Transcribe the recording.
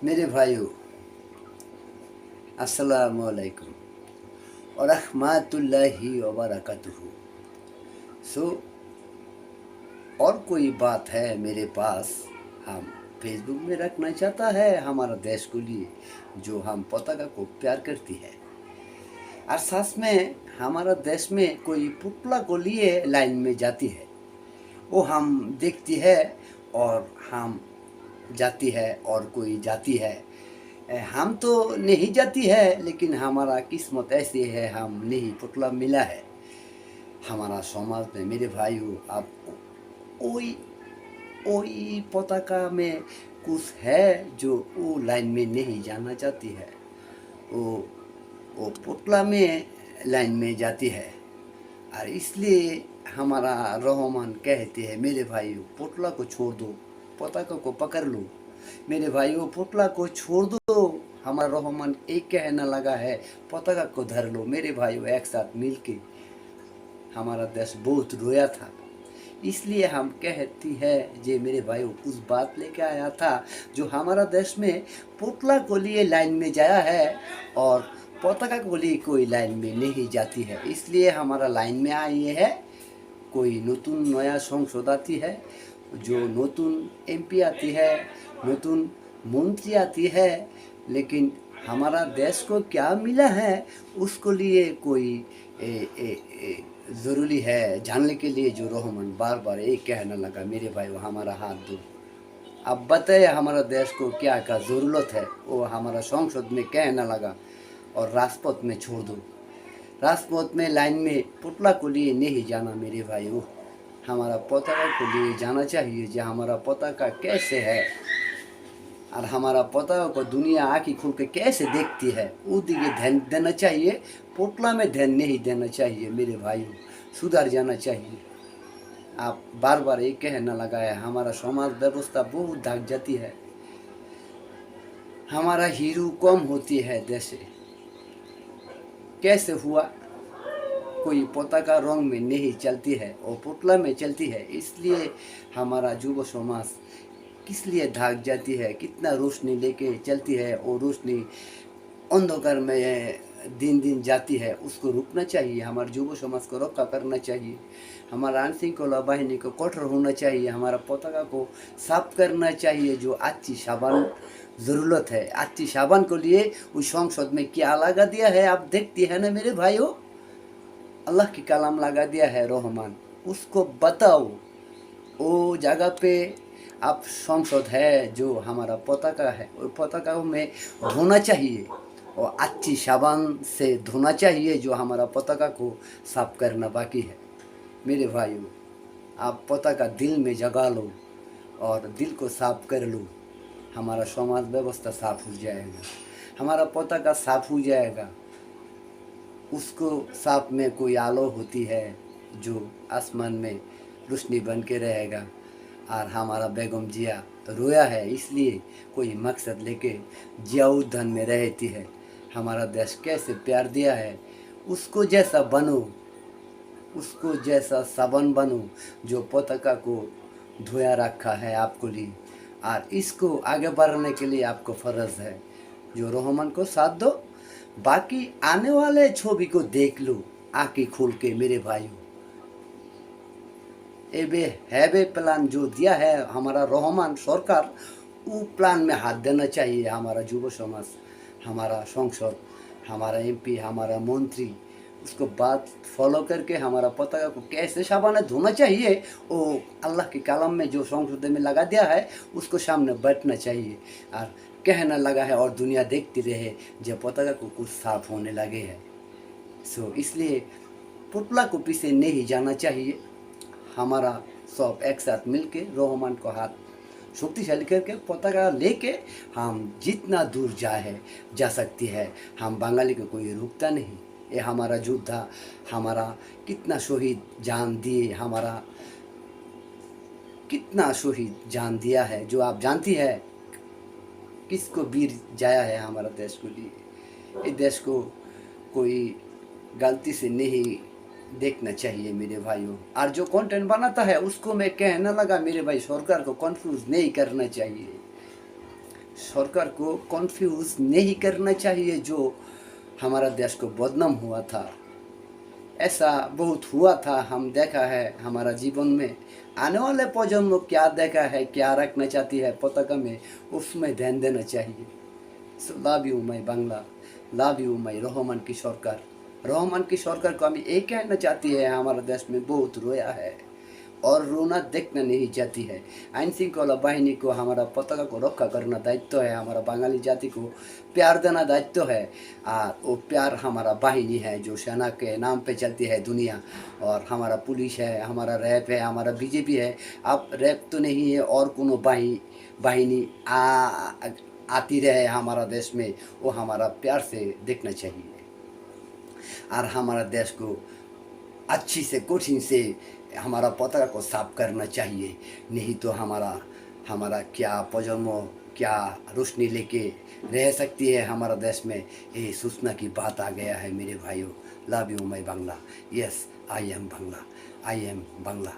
मेरे भाइयों, अस्सलामु अलैकुम और रहमतुल्लाहि व बरकातुहू। सो और कोई बात है मेरे पास, हम फेसबुक में रखना चाहता है हमारा देश को लिए, जो हम पताका को प्यार करती है। और साथ में हमारा देश में कोई पुतला को लिए लाइन में जाती है, वो हम देखती है और हम जाती है और कोई जाती है। हम तो नहीं जाती है, लेकिन हमारा किस्मत ऐसी है, हम नहीं पुतला मिला है हमारा समाज में। मेरे भाइयों, आप कोई कोई पताका में कुछ है जो वो लाइन में नहीं जाना चाहती है, वो वो पुतला में लाइन में जाती है। और इसलिए हमारा रहमान कहते हैं, मेरे भाइयों पुतला को छोड़ दो, पताका को पकड़ लो। मेरे भाइयों पुतला को छोड़ दो, हमारा रहमान एक कहना लगा है, पताका को धर लो। मेरे भाइयों एक साथ मिलके हमारा देश बहुत रोया था। इसलिए हम कहती है जे मेरे भाइयों उस बात लेके आया था जो हमारा देश में पुतला को लिए लाइन में जाया है और पताका को लिए कोई लाइन में नहीं जाती है। इसलिए हमारा लाइन में आई है, कोई नतून नया संसद आती है, जो नतून एमपी आती है, नतून मंत्री आती है, लेकिन हमारा देश को क्या मिला है उसको लिए कोई ज़रूरी है जानने के लिए। जो रहमान बार बार एक कहने लगा, मेरे भाई वो हमारा हाथ दो, अब बताए हमारा देश को क्या क्या ज़रूरत है, वो हमारा संसद में कहने लगा और राजपथ में छोड़ दो। राजपथ में लाइन में पुतला को लिए नहीं जाना मेरे भाई, वो हमारा पताका को लिए जाना चाहिए। जो हमारा पताका कैसे है और हमारा पताका को दुनिया आँखी खोल के कैसे देखती है, वो दिखे ध्यान देना चाहिए। पुतला में ध्यान नहीं देना चाहिए मेरे भाइयों, सुधर जाना चाहिए। आप बार बार एक कहना लगा है, हमारा समाज व्यवस्था बहुत दग जाती है, हमारा हीरो कम होती है देश। कैसे हुआ, कोई पताका रंग में नहीं चलती है और पुतला में चलती है। इसलिए हमारा युवा समाज किस लिए भाग जाती है, कितना रोशनी लेके चलती है और रोशनी अंधकार में दिन दिन जाती है, उसको रुकना चाहिए। हमारे युवा समाज को रक्षा करना चाहिए, हमारा आईन श्रृंखला बाहिनी को कठोर होना चाहिए, हमारा पताका को साफ करना चाहिए। जो अच्छी साबुन ज़रूरत है, अच्छी साबुन को लिए उस संसद में क्या लगा दिया है आप देखती है ना मेरे भाइयों, अल्लाह की कलाम लगा दिया है रहमान, उसको बताओ। वो जगह पे आप संसद है जो हमारा पताका है, और पताका में धोना चाहिए और अच्छी साबुन से धोना चाहिए, जो हमारा पताका को साफ करना बाकी है। मेरे भाइयों, आप पताका दिल में जगा लो और दिल को साफ कर लो, हमारा समाज व्यवस्था साफ हो जाएगा, हमारा पताका साफ हो जाएगा। उसको साफ में कोई आलो होती है जो आसमान में रोशनी बन के रहेगा। और हमारा बेगम जिया रोया है, इसलिए कोई मकसद लेके जिया उद्यान में रहती है। हमारा देश कैसे प्यार दिया है, उसको जैसा बनो, उसको जैसा साबन बनो जो पताका को धोया रखा है आपको लिए। और इसको आगे बढ़ाने के लिए आपको फ़र्ज़ है, जो रहमान को साथ दो, बाकी आने वाले छवि को देख लो आँखें खोल के मेरे भाइयों। एबे हैवे प्लान जो दिया है हमारा रहमान सरकार, वो प्लान में हाथ देना चाहिए हमारा युवा समाज, हमारा संसद, हमारा एमपी, हमारा मंत्री। उसको बात फॉलो करके हमारा पताका को कैसे साबुन धोना चाहिए, वो अल्लाह के कलाम में जो संसद में लगा दिया है उसको सामने बैठना चाहिए और कहना लगा है, और दुनिया देखती रहे जब पताका को कुछ साफ होने लगे है। सो इसलिए पुतला को पीछे नहीं जाना चाहिए। हमारा सब एक साथ मिलके रहमान को हाथ शक्तिशाली करके पताका लेके हम जितना दूर जा सकती है। हम बंगाली को कोई रुकता नहीं। ये हमारा योद्धा हमारा कितना शहीद जान दिए, हमारा कितना शहीद जान दिया है, जो आप जानती है किसको वीर जाया है हमारा देश को लिए। इस देश को कोई गलती से नहीं देखना चाहिए मेरे भाइयों। और जो कंटेंट बनाता है उसको मैं कहने लगा, मेरे भाई सरकार को कंफ्यूज नहीं करना चाहिए। सरकार को कंफ्यूज नहीं करना चाहिए। जो हमारा देश को बदनाम हुआ था, ऐसा बहुत हुआ था, हम देखा है हमारा जीवन में। आने वाले प्रजन्म क्या देखा है, क्या रखना चाहती है पताका में, उसमें ध्यान देना चाहिए। Love you my Bangla, love you माई रहमान की सरकार। रहमान की सरकार को हम ये कहना चाहती है, हमारा देश में बहुत रोया है और रोना देखना नहीं चाहती है। आईन श्रृंखला बाहिनी को हमारा पताका को रक्षा करना दायित्व है, हमारा बंगाली जाति को प्यार देना दायित्व है। और वो प्यार हमारा बाहिनी है जो सेना के नाम पे चलती है दुनिया। और हमारा पुलिस है, हमारा रैप है, हमारा बीजेपी है। अब रैप तो नहीं है और कोनो बाहिनी आती रहे हमारा देश में, वो हमारा प्यार से देखना चाहिए। और हमारा देश को अच्छी से कठिन से हमारा पताका को साफ करना चाहिए। नहीं तो हमारा क्या प्रजन्म क्या रोशनी लेके रह सकती है हमारा देश में, ये सोचना की बात आ गया है मेरे भाइयों। Love you my Bangla, yes I am Bangla, I am Bangla.